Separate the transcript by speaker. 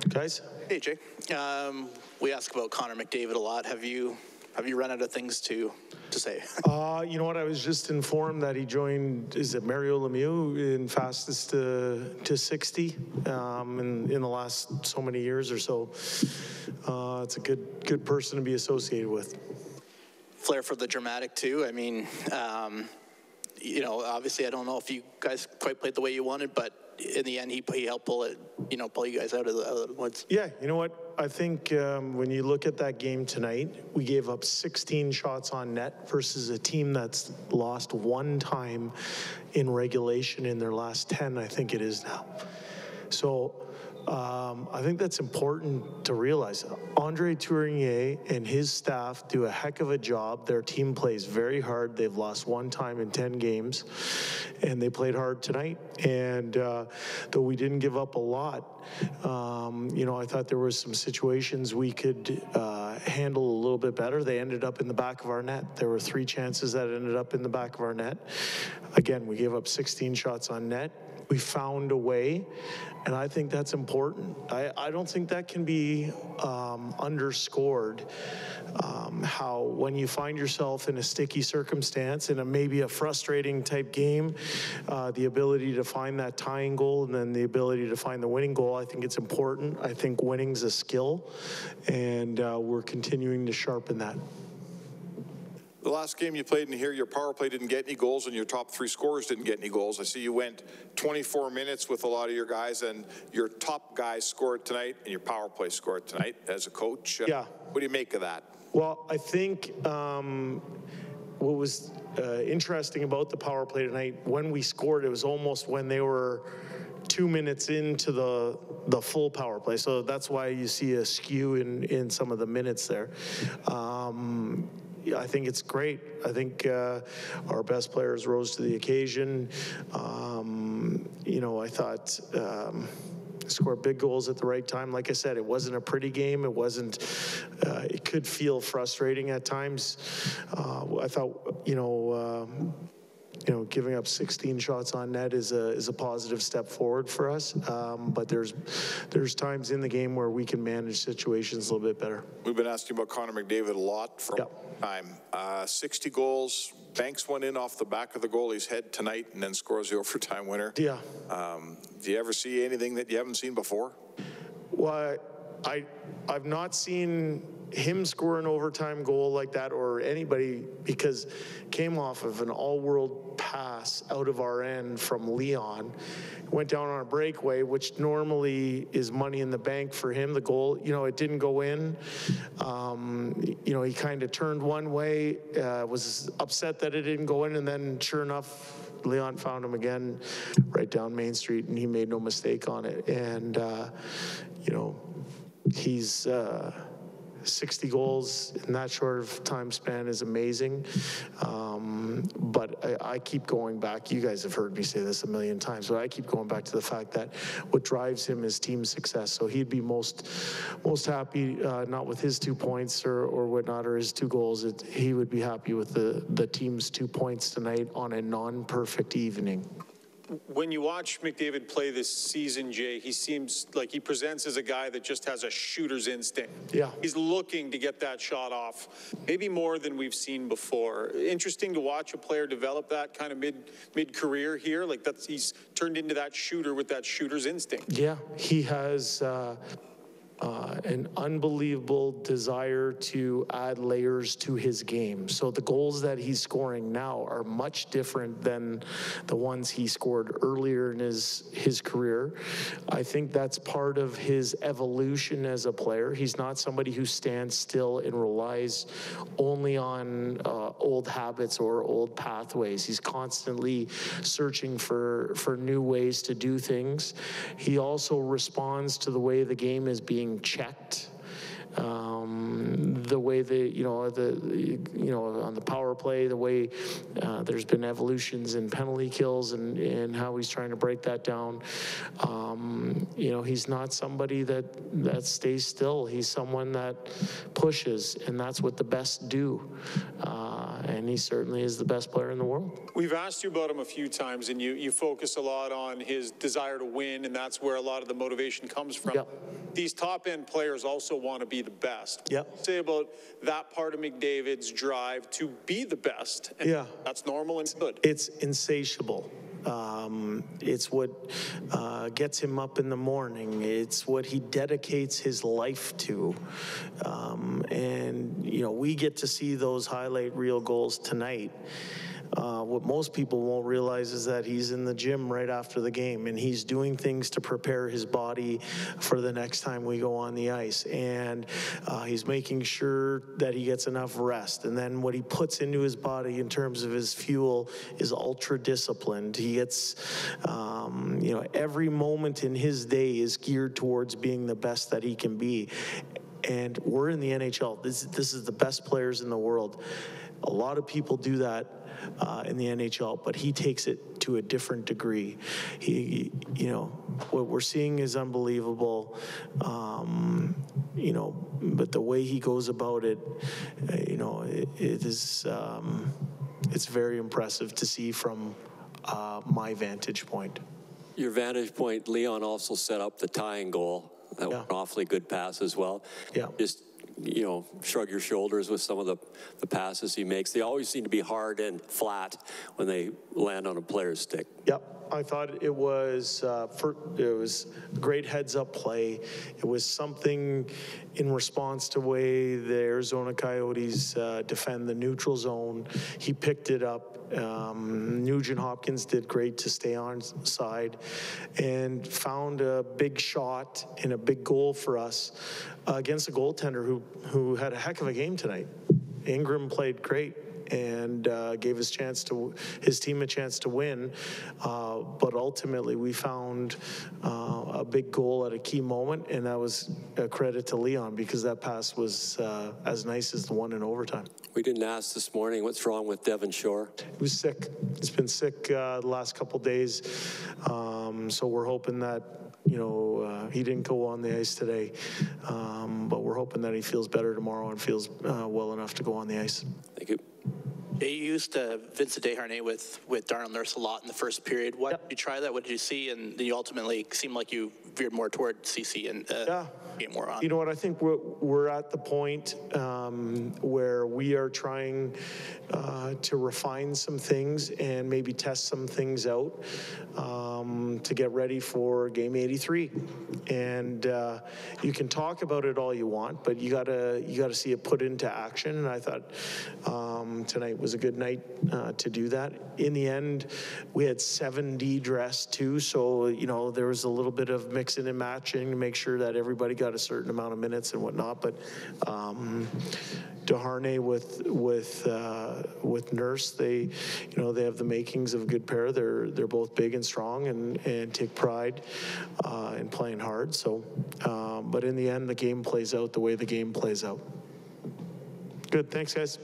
Speaker 1: Guys?
Speaker 2: Hey, Jay. We ask about Connor McDavid a lot. Have you run out of things to say?
Speaker 1: You know what? I was just informed that he joined, is it Mario Lemieux in fastest to 60 in the last so many years or so. It's a good person to be associated with.
Speaker 2: Flair for the dramatic, too. I mean, obviously, I don't know if you guys quite played the way you wanted, but in the end, he helped pull you guys out of the woods.
Speaker 1: Yeah, you know what? I think when you look at that game tonight, we gave up 16 shots on net versus a team that's lost one time in regulation in their last 10, I think it is now. So I think that's important to realize. Andre Tourigny and his staff do a heck of a job. Their team plays very hard. They've lost one time in 10 games, and they played hard tonight. And though we didn't give up a lot, I thought there was some situations we could handle a little bit better. They ended up in the back of our net. There were 3 chances that ended up in the back of our net. Again, we gave up 16 shots on net. We found a way, and I think that's important. I don't think that can be underscored, how when you find yourself in a sticky circumstance, in maybe a frustrating type game, the ability to find that tying goal and then the ability to find the winning goal, I think it's important. I think winning's a skill, and we're continuing to sharpen that.
Speaker 3: The last game you played in here, your power play didn't get any goals and your top 3 scorers didn't get any goals. I see you went 24 minutes with a lot of your guys, and your top guys scored tonight and your power play scored tonight as a coach.
Speaker 1: Yeah.
Speaker 3: What do you make of that?
Speaker 1: Well, I think what was interesting about the power play tonight, when we scored, it was almost when they were 2 minutes into the full power play. So that's why you see a skew in some of the minutes there. I think it's great. I think our best players rose to the occasion. I thought scored big goals at the right time. Like I said, it wasn't a pretty game. It wasn't. It could feel frustrating at times. I thought, giving up 16 shots on net is a positive step forward for us. But there's times in the game where we can manage situations a little bit better.
Speaker 3: We've been asking about Connor McDavid a lot for time. 60 goals. Banks one in off the back of the goalie's head tonight and then scores the overtime winner.
Speaker 1: Yeah.
Speaker 3: Do you ever see anything that you haven't seen before?
Speaker 1: Well, I've not seen him score an overtime goal like that, or anybody, because came off of an all-world pass out of our end from Leon, went down on a breakaway, which normally is money in the bank for him. The goal, it didn't go in. He kind of turned one way, was upset that it didn't go in, and then sure enough, Leon found him again right down Main Street, and he made no mistake on it. And he's 60 goals in that short of time span is amazing. But I keep going back. You guys have heard me say this a million times, but I keep going back to the fact that what drives him is team success. So he'd be most happy, not with his 2 points or whatnot, or his 2 goals. He would be happy with the team's 2 points tonight on a non-perfect evening.
Speaker 4: When you watch McDavid play this season, Jay, he seems like he presents as a guy that just has a shooter's instinct.
Speaker 1: Yeah.
Speaker 4: He's looking to get that shot off, maybe more than we've seen before. Interesting to watch a player develop that kind of mid-career here. Like he's turned into that shooter with that shooter's instinct.
Speaker 1: Yeah, he has an unbelievable desire to add layers to his game. So the goals that he's scoring now are much different than the ones he scored earlier in his career. I think that's part of his evolution as a player. He's not somebody who stands still and relies only on old habits or old pathways. He's constantly searching for new ways to do things. He also responds to the way the game is being checked. The way on the power play, the way there's been evolutions in penalty kills and how he's trying to break that down. He's not somebody that stays still. He's someone that pushes, and that's what the best do. and he certainly is the best player in the world.
Speaker 4: We've asked you about him a few times, and you focus a lot on his desire to win, and that's where a lot of the motivation comes from.
Speaker 1: Yep.
Speaker 4: These top-end players also want to be the best.
Speaker 1: Yep.
Speaker 4: Say about that part of McDavid's drive to be the best. And
Speaker 1: yeah.
Speaker 4: That's normal and good.
Speaker 1: It's insatiable. It's what gets him up in the morning. It's what he dedicates his life to. And, you know, we get to see those highlight reel goals tonight. What most people won't realize is that he's in the gym right after the game, and he's doing things to prepare his body for the next time we go on the ice. And he's making sure that he gets enough rest. And then what he puts into his body in terms of his fuel is ultra disciplined. He gets, you know, every moment in his day is geared towards being the best that he can be. And we're in the NHL. This is the best players in the world. A lot of people do that in the NHL, but he takes it to a different degree. He, you know, what we're seeing is unbelievable, you know, but the way he goes about it, you know, it is, it's very impressive to see from my vantage point.
Speaker 5: Your vantage point, Leon also set up the tying goal. That was an awfully good pass as well.
Speaker 1: Yeah.
Speaker 5: Just, you know, shrug your shoulders with some of the passes he makes. They always seem to be hard and flat when they land on a player's stick.
Speaker 1: Yep. I thought it was great heads-up play. It was something in response to the way the Arizona Coyotes defend the neutral zone. He picked it up. Nugent Hopkins did great to stay on side and found a big shot and a big goal for us against a goaltender who had a heck of a game tonight. Ingram played great and gave his team a chance to win. But ultimately, we found a big goal at a key moment, and that was a credit to Leon because that pass was as nice as the one in overtime.
Speaker 5: We didn't ask this morning what's wrong with Devon Shore.
Speaker 1: He was sick. He's been sick the last couple days, so we're hoping that, you know, he didn't go on the ice today, but we're hoping that he feels better tomorrow and feels well enough to go on the ice.
Speaker 5: Thank you.
Speaker 2: You used Vincent Desharnais with Darnell Nurse a lot in the first period. What did you try that? What did you see? And then you ultimately seemed like you veered more toward CC and get more on.
Speaker 1: You know what? I think we're at the point where we are trying to refine some things and maybe test some things out to get ready for Game 83. And you can talk about it all you want, but you gotta see it put into action. And I thought tonight was a good night to do that. In the end, we had 7D dressed too, so you know there was a little bit of mixing and matching to make sure that everybody got a certain amount of minutes and whatnot. But Desharnais with Nurse, they have the makings of a good pair. They're both big and strong and take pride in playing hard. So, but in the end, the game plays out the way the game plays out. Good, thanks guys.